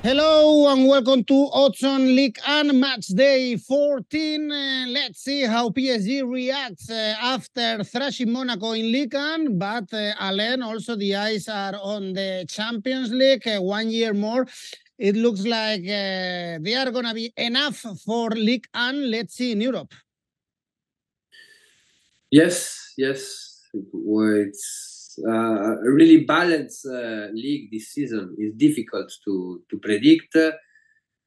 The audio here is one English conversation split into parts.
Hello and welcome to Odds on Ligue and Matchday 14. Let's see how PSG reacts after thrashing Monaco in Ligue 1. But Alain, also the eyes are on the Champions League. 1 year more. It looks like they are going to be enough for Ligue 1. Let's see in Europe. Yes. It's a really balanced league this season. It's difficult to predict.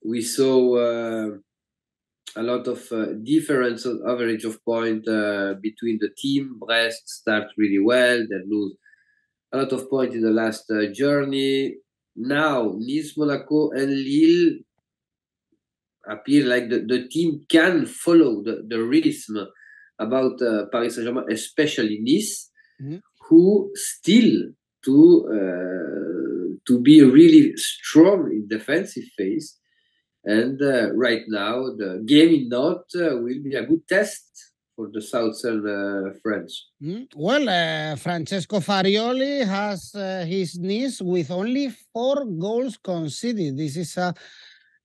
We saw a lot of difference of average of point between the team. Brest start really well, they lose a lot of points in the last journey. Now Nice, Monaco and Lille appear like the team can follow the rhythm about Paris Saint-Germain, especially Nice, who still to be really strong in defensive phase. And right now, the game in Nantes will be a good test for the southern French. Well, Francesco Farioli has his Nice with only 4 goals conceded. This is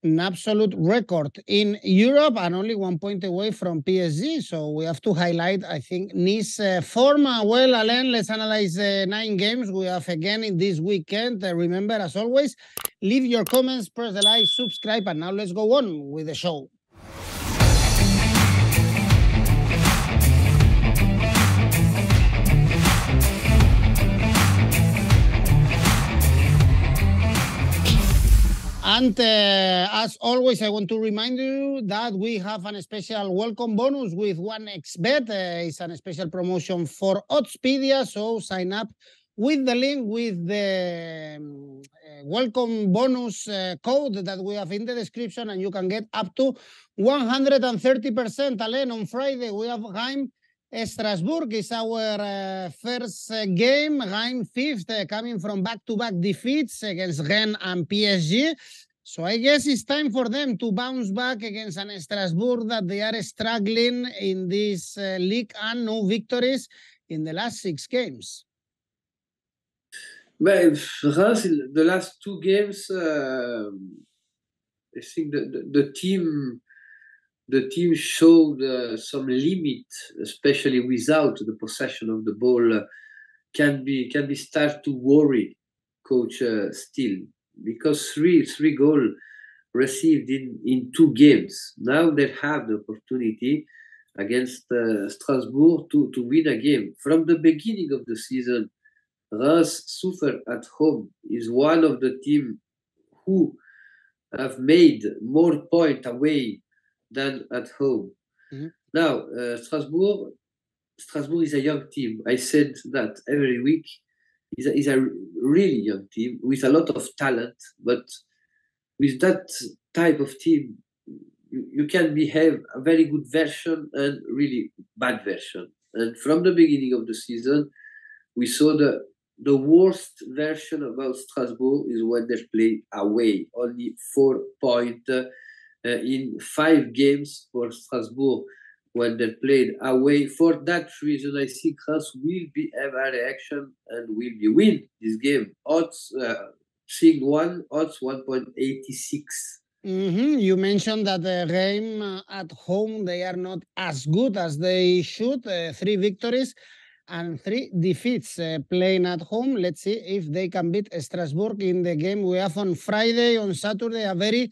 an absolute record in Europe and only 1 point away from PSG. So we have to highlight, I think, Nice form. Well, Alain, let's analyze 9 games we have again in this weekend. Remember, as always, leave your comments, press the like, subscribe, and now let's go on with the show. And as always, I want to remind you that we have a special welcome bonus with 1xBet. It's a special promotion for Oddspedia, so sign up with the link with the welcome bonus code that we have in the description, and you can get up to 130%. Alain, on Friday, we have Reims. Strasbourg is our first game. Reims 5th, coming from back-to-back defeats against Rennes and PSG. So I guess it's time for them to bounce back against an Strasbourg that they are struggling in this league and no victories in the last 6 games. Well, Reims, in the last 2 games, I think the team showed some limit, especially without the possession of the ball. Can be start to worry coach still, because three goals received in 2 games. Now they have the opportunity against Strasbourg to win a game. From the beginning of the season, Reims suffered at home. Is one of the team who have made more points away than at home. Now, Strasbourg is a young team. I said that every week. Is a really young team with a lot of talent, but with that type of team, you can behave a very good version and really bad version. And from the beginning of the season, we saw the worst version about Strasbourg is when they play away. Only 4 points in 5 games for Strasbourg when they played away. For that reason, I think Reims will have a reaction and will win this game. Odds, seeing odds 1.86. You mentioned that Reims at home, they are not as good as they should. 3 victories and 3 defeats playing at home. Let's see if they can beat Strasbourg in the game we have on Friday. On Saturday, a very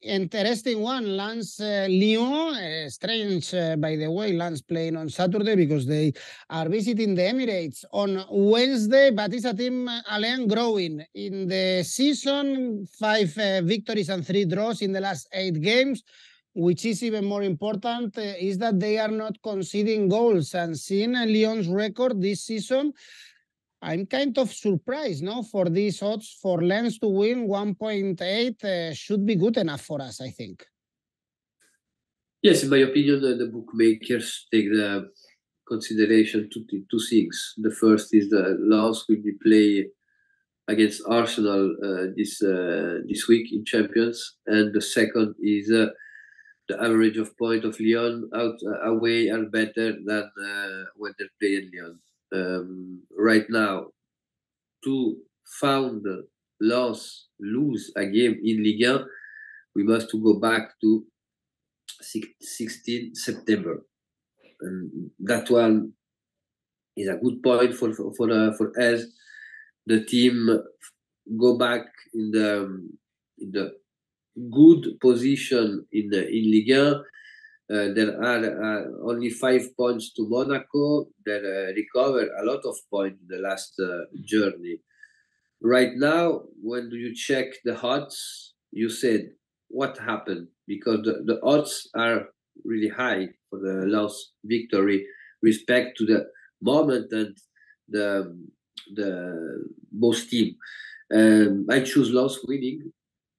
interesting one. Lens Lyon, strange, by the way, Lens playing on Saturday because they are visiting the Emirates on Wednesday, but it's a team, Alain, growing. In the season, 5 victories and 3 draws in the last 8 games, which is even more important, is that they are not conceding goals. And seeing Lyon's record this season, I'm kind of surprised, no? For these odds, for Lens to win 1.8 should be good enough for us, I think. Yes, in my opinion, the bookmakers take the consideration two things. The first is the Lens will be play against Arsenal this week in Champions, and the second is the average of point of Lyon away are better than when they play in Lyon. Right now, to found Lens lose a game in Ligue 1, we must to go back to 16 September. And that one is a good point for us. The team go back in the good position in Ligue 1. There are only 5 points to Monaco. That recover a lot of points in the last journey. Right now, when you check the odds, you said what happened, because the odds are really high for the Lens victory respect to the moment and the both team. I choose Lens winning,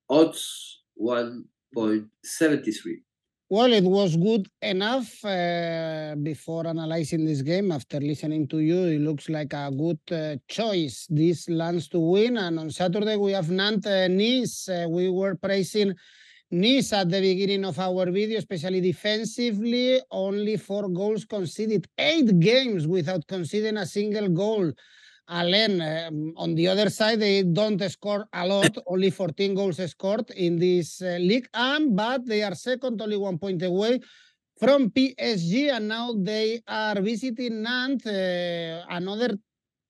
odds 1.73. Well, it was good enough before analyzing this game. After listening to you, it looks like a good choice. This lands to win. And on Saturday, we have Nantes, Nice. We were praising Nice at the beginning of our video, especially defensively. Only 4 goals conceded, 8 games without conceding a single goal. Alain, on the other side, they don't score a lot, only 14 goals scored in this league, but they are second, only 1 point away from PSG, and now they are visiting Nantes, another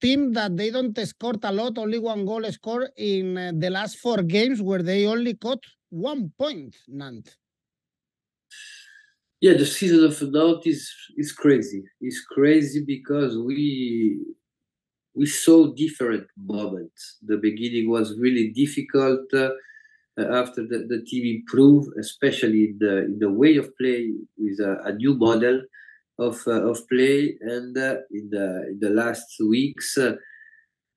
team that they don't score a lot, only 1 goal scored in the last 4 games, where they only got 1 point, Nantes. Yeah, the season of Nantes is crazy. It's crazy because we saw different moments. The beginning was really difficult. After the team improved, especially in the way of play, with a new model of play, and in the last weeks,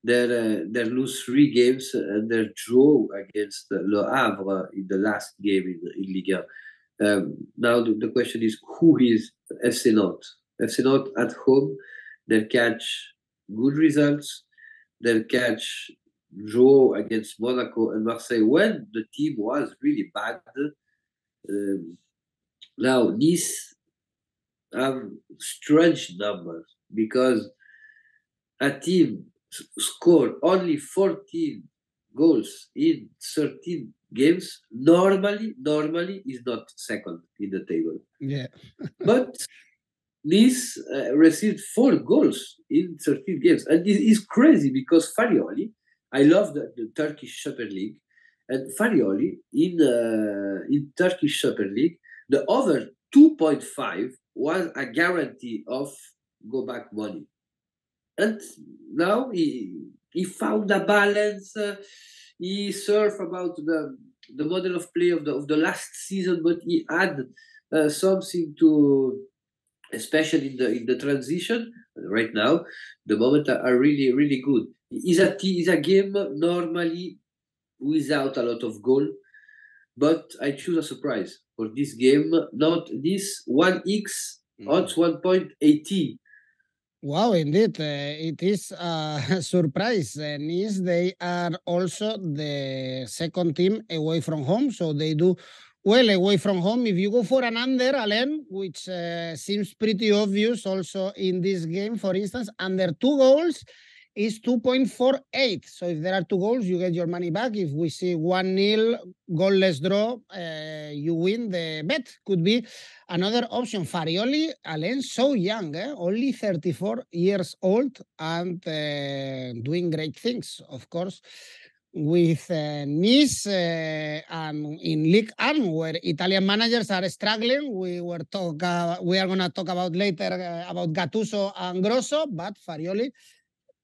they lose 3 games and they draw against Le Havre in the last game in Ligue 1. Now the question is, who is FC Nantes? FC Nantes at home, they catch good results. They'll catch draw against Monaco and Marseille when the team was really bad. Now these have strange numbers, because a team scored only 14 goals in 13 games normally is not second in the table. Yeah. But Nice received 4 goals in 13 games. And this is crazy, because Farioli, I love the Turkish Super League, and Farioli in Turkish Super League, the over 2.5 was a guarantee of go back money. And now he found a balance. He surfed about the model of play of the last season, but he had something to, especially in the transition. Right now, the moments are really, really good. It's a game normally without a lot of goal, but I choose a surprise for this game. Not this 1x odds 1.80. Wow, indeed. It is a surprise. Nice, they are also the second team away from home, so they do well away from home. If you go for an under, Alain, which seems pretty obvious also in this game, for instance, under 2 goals is 2.48. So if there are 2 goals, you get your money back. If we see 1-0 goalless draw, you win the bet. Could be another option. Farioli, Alain, so young, only 34 years old, and doing great things, of course, with Nice and in Ligue 1, where Italian managers are struggling. We are going to talk about later about Gattuso and Grosso, but Farioli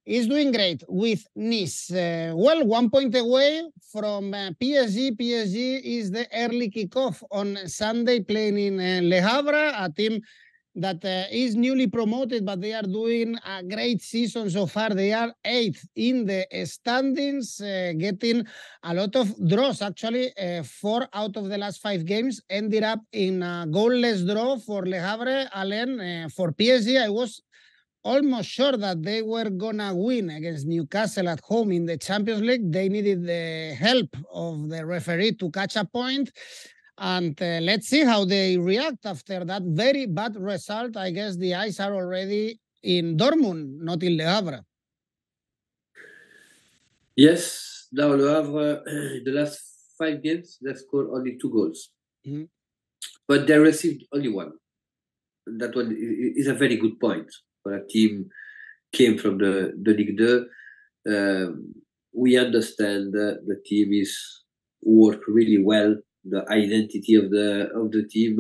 is doing great with Nice. Well, 1 point away from PSG. PSG is the early kickoff on Sunday, playing in Le Havre, a team that is newly promoted, but they are doing a great season so far. They are 8th in the standings, getting a lot of draws. Actually, 4 out of the last 5 games ended up in a goalless draw for Le Havre. Alain, for PSG, I was almost sure that they were gonna win against Newcastle at home in the Champions League. They needed the help of the referee to catch a point. And let's see how they react after that very bad result. I guess the eyes are already in Dortmund, not in Le Havre. Yes, Now Le Havre, in the last 5 games, they scored only 2 goals. But they received only 1. And that one is a very good point for a team came from the Ligue 2. We understand the team is work really well. The identity of the team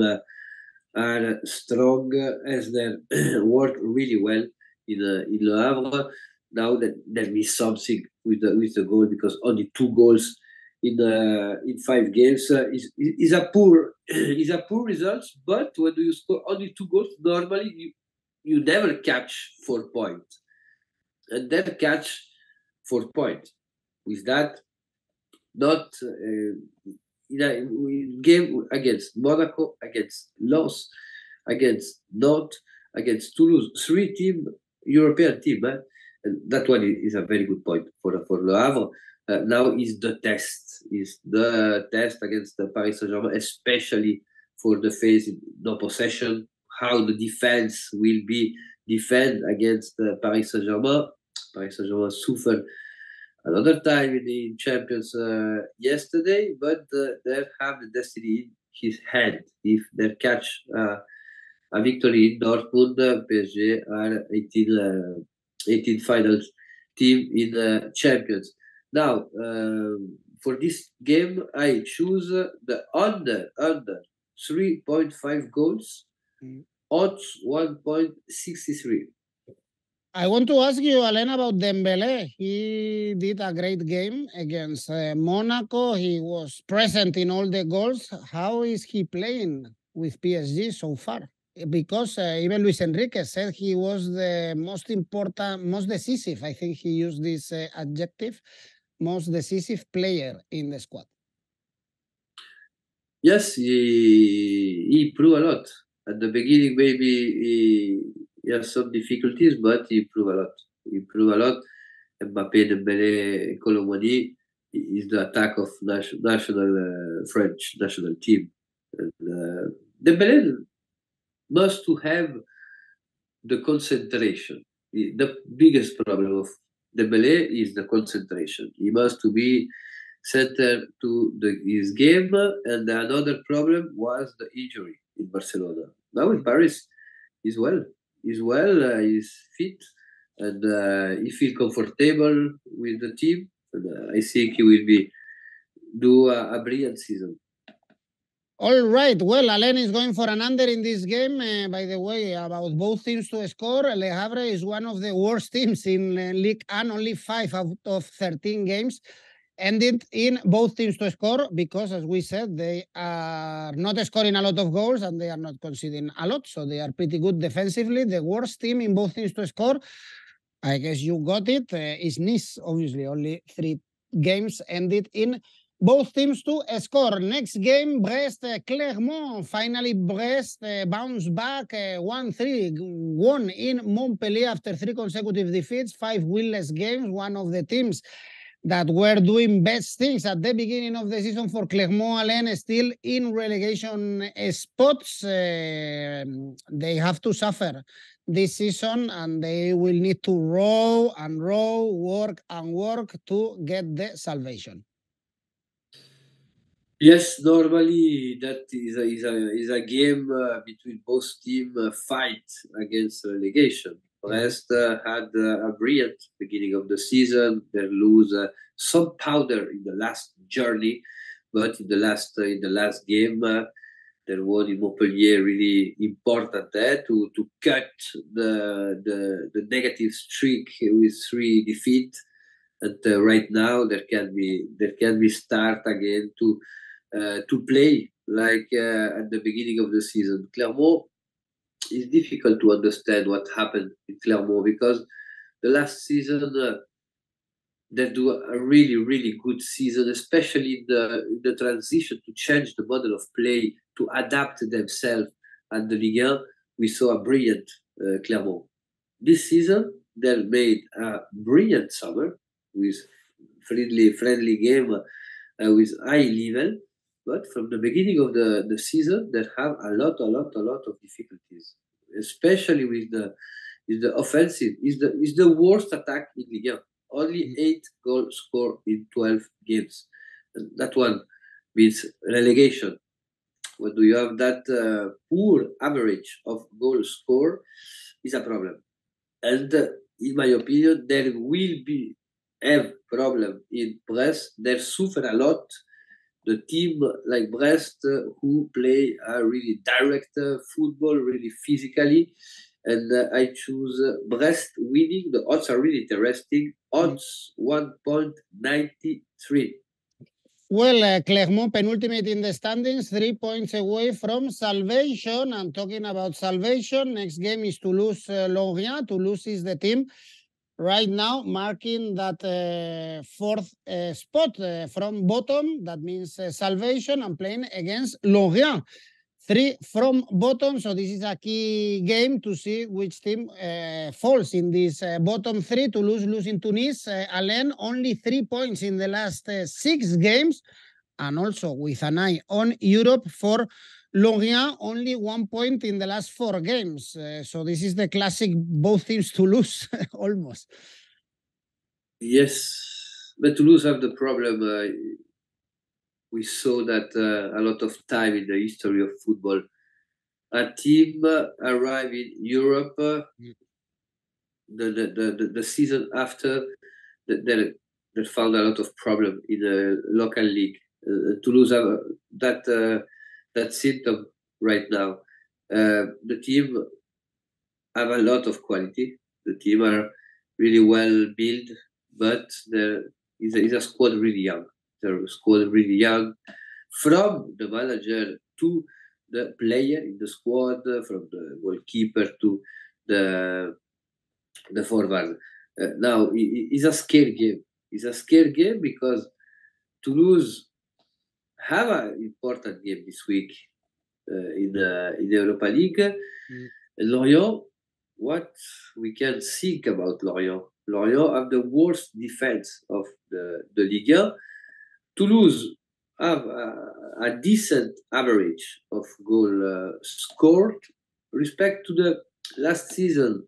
are strong as they work really well in Le Havre. Now that there is something with the goal, because only 2 goals in 5 games is a poor result. But when you score only 2 goals, normally you never catch 4 points, and then catch 4 points. With that, not in a game against Monaco, against Lens, against Nantes, against Toulouse, 3 European team, and that one is a very good point for Le Havre. Now is the test against the Paris Saint-Germain, especially for the phase in no possession, how the defense will be defend against Paris Saint-Germain. Paris Saint-Germain suffered another time in the Champions yesterday, but they have the destiny in his hand. If they catch a victory in Dortmund, PSG are 18 finals team in the Champions. Now, for this game, I choose the under 3.5 goals, odds 1.63. I want to ask you, Alain, about Dembélé. He did a great game against Monaco. He was present in all the goals. How is he playing with PSG so far? Because even Luis Enrique said he was the most important, most decisive. I think he used this adjective, most decisive player in the squad. Yes, he improved a lot. At the beginning, maybe he has some difficulties, but he improved a lot. Mbappé, Dembélé, 𝐬𝐭𝐤 is the attack of national French national team. And Dembélé must to have the concentration. The biggest problem of Dembélé is the concentration. He must to be centered to his game, and another problem was the injury in Barcelona. Now in Paris, he's well. He's fit, and he feels comfortable with the team. And I think he will do a brilliant season. All right. Well, Alain is going for an under in this game. By the way, about both teams to score, Le Havre is one of the worst teams in Ligue 1. Only 5 out of 13 games ended in both teams to score, because, as we said, they are not scoring a lot of goals and they are not conceding a lot. So they are pretty good defensively. The worst team in both teams to score, I guess you got it, is Nice. Obviously, only 3 games ended in both teams to score. Next game, Brest, Clermont. Finally, Brest bounced back 1-3, won in Montpellier after 3 consecutive defeats, 5 winless games. One of the teams that were doing best things at the beginning of the season for Clermont, Alain, still in relegation spots. They have to suffer this season, and they will need to row and row, work and work to get the salvation. Yes, normally that is a game between both teams fight against relegation. Brest had a brilliant beginning of the season. They lose some powder in the last journey, but in the last game, there was in Montpellier really important to cut the negative streak with 3 defeats. And right now there can be start again to play like at the beginning of the season. Clermont, it's difficult to understand what happened in Clermont, because the last season they do a really, really good season, especially in the transition to change the model of play, to adapt themselves at the Ligue 1. We saw a brilliant Clermont. This season, they made a brilliant summer with friendly game with high level. But from the beginning of the season, they have a lot of difficulties, especially with the offensive. Is the worst attack in Ligue 1. only 8 goals scored in 12 games. And that one means relegation. When you have that poor average of goals scored, is a problem. And in my opinion, there will be a problem in Brest. They suffer a lot. The team like Brest who play a really direct football, really physically. And I choose Brest winning. The odds are really interesting. Odds 1.93. Well, Clermont penultimate in the standings, 3 points away from salvation. And talking about salvation, next game is Toulouse-Lorient. Toulouse is the team right now marking that fourth spot from bottom. That means salvation, and playing against Lorient. 3 from bottom, so this is a key game to see which team falls in this bottom 3. Toulouse losing to Nice. Alain, only 3 points in the last 6 games, and also with an eye on Europe for Lorient, only 1 point in the last 4 games. So this is the classic both teams to lose, almost. Yes, but Toulouse have the problem. We saw that a lot of time in the history of football. A team arrive in Europe the season after they found a lot of problem in the local league. Toulouse have that symptom right now. The team have a lot of quality. The team are really well built, but there is a squad really young. The squad really young, from the manager to the player in the squad, from the goalkeeper to the forward. Now it's a scary game. It's a scary game because Toulouse have an important game this week in the Europa League. Lorient, what we can think about Lorient? Lorient have the worst defense of the Ligue. Toulouse have a decent average of goal scored. Respect to the last season,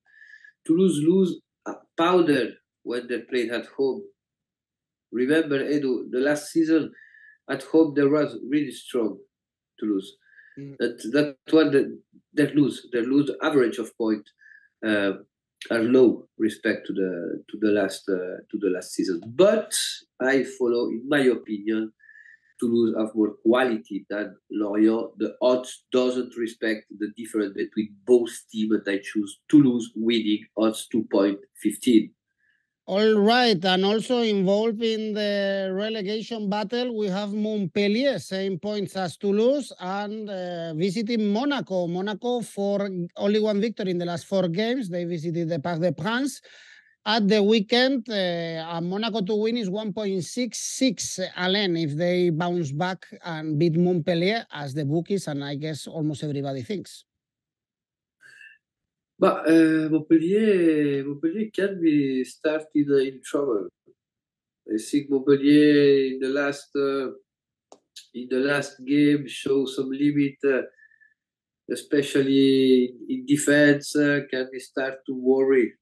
Toulouse lose a powder when they played at home. Remember, Edu, the last season at home they was really strong. Toulouse. That one they lose. They lose average of point are low respect to the last season. But I follow, in my opinion, Toulouse have more quality than Lorient. The odds doesn't respect the difference between both teams, and I choose Toulouse winning, odds 2.15. All right, and also involved in the relegation battle, we have Montpellier, same points as Toulouse, and visiting Monaco. Monaco for only 1 victory in the last 4 games. They visited the Parc des Princes. At the weekend, Monaco to win is 1.66, Alain, if they bounce back and beat Montpellier, as the bookies, and I guess almost everybody thinks. But Montpellier can be started in trouble. I think Montpellier in the last game show some limit, especially in defense. Can we start to worry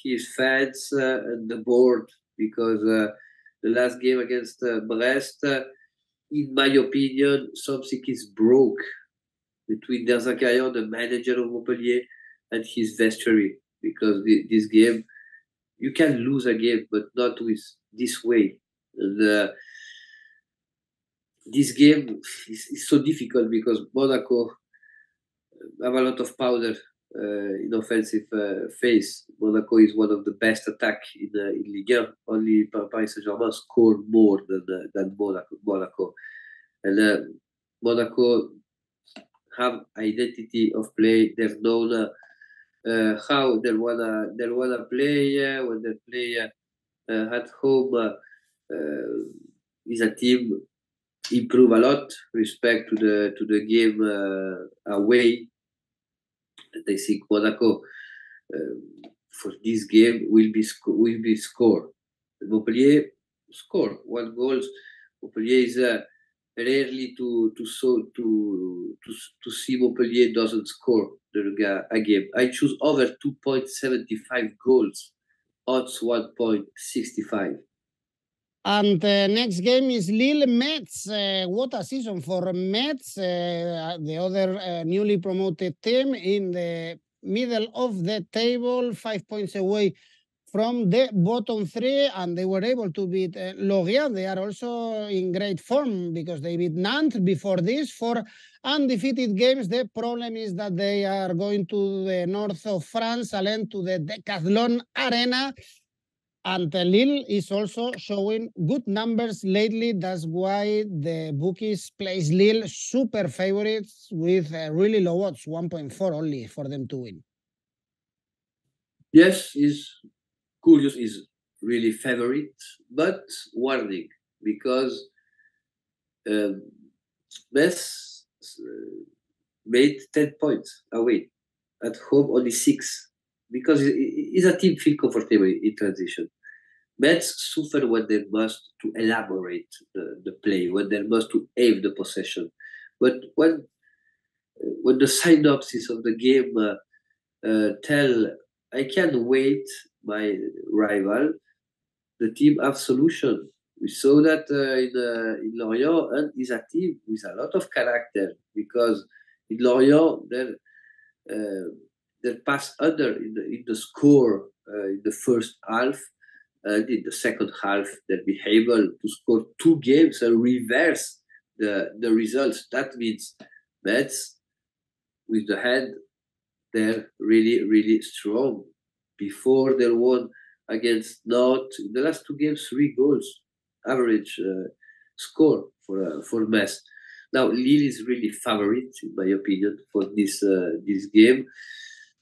his fans and the board, because the last game against Brest, in my opinion, something is broke between 𝐜𝐭𝐿𝐴𝐧𝐧𝐞𝐜𝐭𝐝, the manager of Montpellier, and his vestry, because this game, you can lose a game, but not with this way. And this game is so difficult because Monaco have a lot of powder in offensive phase. Monaco is one of the best attack in Ligue 1. Only Paris Saint-Germain score more than Monaco. And Monaco have identity of play. They've known how they wanna play when they play at home. Is a team improve a lot respect to the game away. And I think Monaco for this game will be score. Montpellier score 1 goal. Montpellier is rarely to see Montpellier doesn't score a game. I choose over 2.75 goals odds 1.65. And the next game is Lille-Metz. What a season for Metz, the other newly promoted team in the middle of the table, 5 points away from the bottom three, and they were able to beat Lorient. They are also in great form because they beat Nantes before this, 4 undefeated games. The problem is that they are going to the north of France, Alain, to the Decathlon Arena. And Lille is also showing good numbers lately. That's why the bookies place Lille super favorites with really low odds, 1.4 only for them to win. Yes, 𝐿𝐭𝐴𝐬 is really favorite, but warning, because Metz made 10 points away. At home, only 6, because it's a team feel comfortable in transition. Metz suffer when they must to elaborate the play, when they must to aim the possession. But when the synopsis of the game tell, I can wait my rival, the team have solution. We saw that in Lorient, and is a team with a lot of character, because in Lorient they pass under in the score in the first half, and in the second half they'll be able to score 2 games and reverse the results. That means Metz, with the head, they're really strong. Before they won against Nantes, in the last 2 games, 3 goals average score for Metz. Now Lille is really favorite, in my opinion, for this game.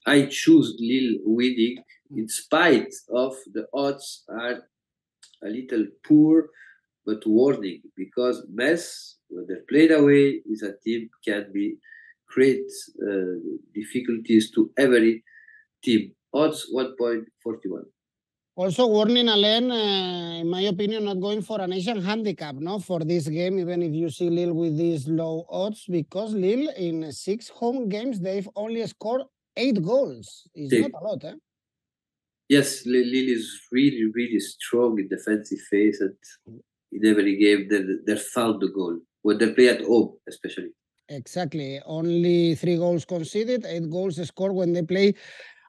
I choose Lille winning, in spite of the odds are a little poor, but warning, because Metz, when they're played away, is a team can be create difficulties to every team. Odds 1.41. Also warning, Alain, in my opinion, not going for an Asian handicap, no, for this game, even if you see Lille with these low odds, because Lille in 6 home games, they've only scored 8 goals. It's not a lot, eh? Yes, Lille is really strong in defensive phase, and in every game they found the goal when they play at home, especially. Exactly. Only 3 goals conceded, 8 goals scored when they play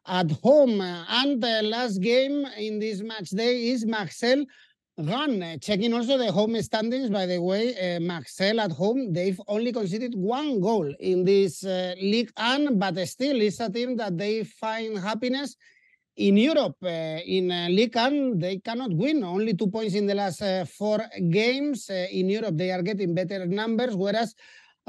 at home. And the last game in this match day is Marseille Rennes. Checking also the home standings, by the way, Marseille at home, they've only conceded 1 goal in this Ligue 1, but still it's a team that they find happiness in Europe. In Ligue 1, they cannot win. Only 2 points in the last 4 games. In Europe, they are getting better numbers, whereas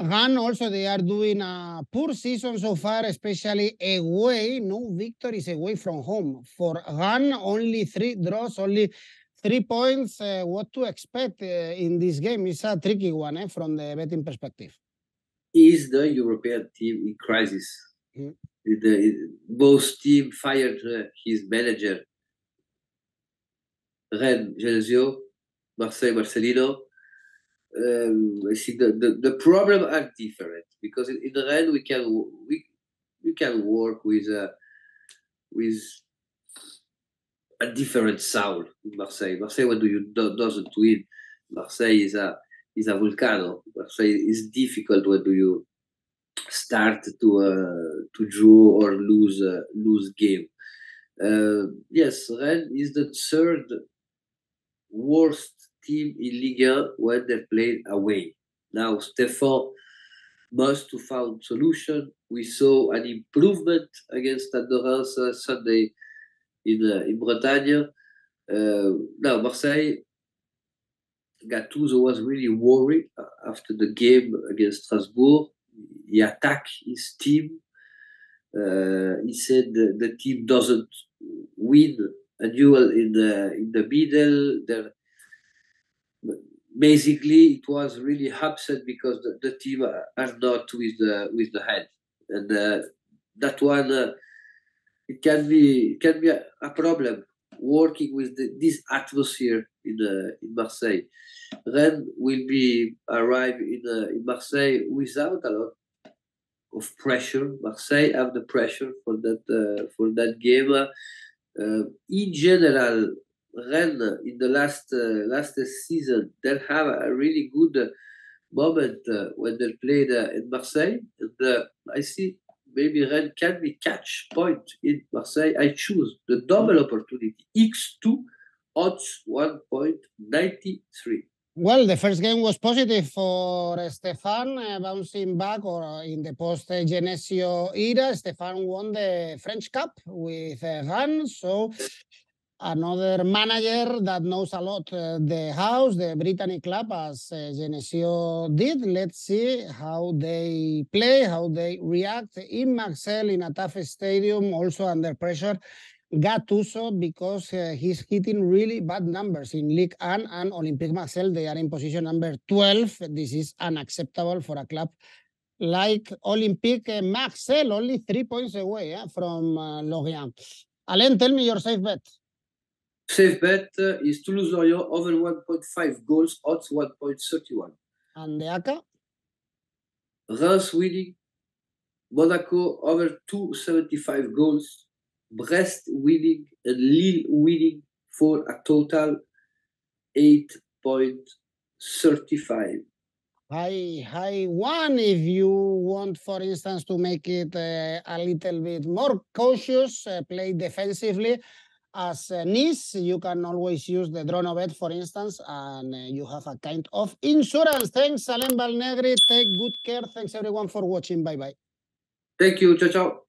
Rennes also, they are doing a poor season so far, especially away. No victories away from home. For Rennes, only 3 draws, only 3 points. What to expect in this game? It's a tricky one from the betting perspective. Is the European team in crisis? Both team fired his manager, Rennes 𝐬𝐴𝐧𝐬, Marseille Marcelino. I think the problem are different, because in Rennes we can work with a different sound. In Marseille, when doesn't win, Marseille is a volcano. Marseille is difficult when do you start to draw or lose game. Yes, Rennes is the 3rd worst team in Ligue 1 when they played away. Now Stéphane must to find solution. We saw an improvement against Reims Sunday in Bretagne. Now Marseille, Gattuso was really worried after the game against Strasbourg. He attacked his team. He said the team doesn't win a duel in the middle. Basically, it was really upset because the team are not with the head, and that one it can be a problem working with this atmosphere in Marseille. Rennes will be arrive in Marseille without a lot of pressure. Marseille have the pressure for that game. In general, Rennes in the last season, they have a really good moment when they played in Marseille. And I see maybe Rennes can be catch point in Marseille. I choose the double opportunity. X2 odds 1.93. Well, the first game was positive for Stéphane, bouncing back or in the post-Genesio era. Stéphane won the French Cup with Rennes, so another manager that knows a lot the house, the Brittany club, as Genesio did. Let's see how they play, how they react in Marseille in a tough stadium, also under pressure. Gattuso, because he's hitting really bad numbers in Ligue 1 and Olympique Marseille. They are in position number 12. This is unacceptable for a club like Olympique Marseille, only 3 points away from Lorient. Alain, tell me your safe bet. Safe bet is Toulouse Lorient over 1.5 goals, odds 1.31. And the ACCA? Reims winning, Monaco over 2.75 goals, Brest winning, and Lille winning for a total 8.35. High one. If you want, for instance, to make it a little bit more cautious, play defensively. As Nice, you can always use the draw no bet, for instance, and you have a kind of insurance. Thanks, Alain Valnegri. Take good care. Thanks, everyone, for watching. Bye-bye. Thank you. Ciao, ciao.